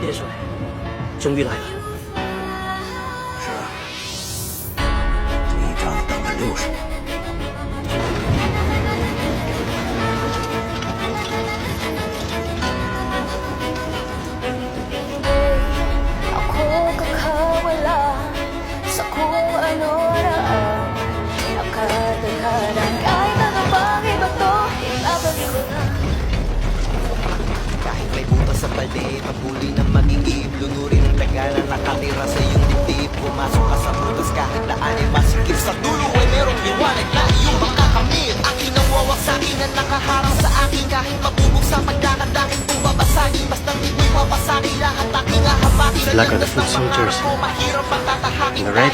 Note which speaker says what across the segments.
Speaker 1: 叶帅，终于来了。
Speaker 2: 是啊，这一仗等了60年。
Speaker 3: Ako kakawala sa kung ano na ang nakadaghanan. Kahit ano pang iba to, ibabalik ko na.
Speaker 4: Kahit may butas sa paligid, pagpuli ng magigib, lunurin ang taga na nakatira sa iyong dibdib. Pumasok ka sa butas kahit daan ay masikip. Sa dulo ay merong liwanag na iyong makakamit. Aking nawawak sa akin na nakaharang sa akin. Kahit mabubog sa pagkakad aking bumabasagin. Basta't di mo'y mapasagin lahat aking ahabakin.
Speaker 5: Black are the foot soldiers.
Speaker 4: And
Speaker 5: the red,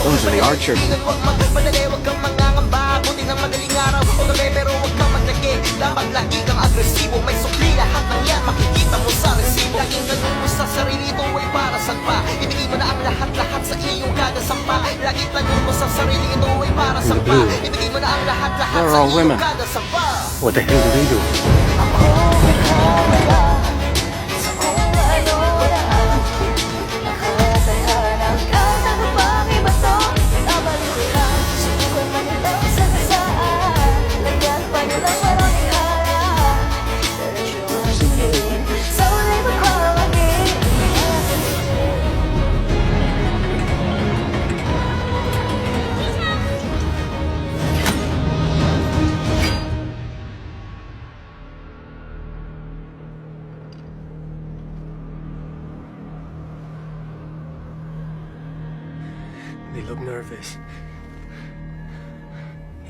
Speaker 5: those are the archers.
Speaker 4: Huwag magpadali, huwag kang mangangamba. Buti ng madaling araw o gabi, pero huwag kang maglagi. Dapat lagi kang agresibo. May sukli lahat ng yan, makikita mo sa resibo. Laging ganun mo sa sarili, ito ay para saan pa? Ibigay mo na ang lahat-lahat sa iyong kada sampa. Laging tanong mo sa sarili, ito ay para saan pa? Ibigay mo na ang lahat-lahat
Speaker 5: They're
Speaker 4: sa
Speaker 5: all
Speaker 4: iyong
Speaker 5: women.
Speaker 4: kada sampa.
Speaker 5: What the hell do they do?
Speaker 3: Ako kakawala sa kung ano na ang nakadaghanan. Kahit ano pang iba to, ibabalik ko na. Subukan man itong sagasaan. Lagyan pa nilang maraming harap. Diretsyon, so they will call again.
Speaker 5: They look nervous.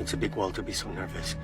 Speaker 5: It's a big wall to be so nervous.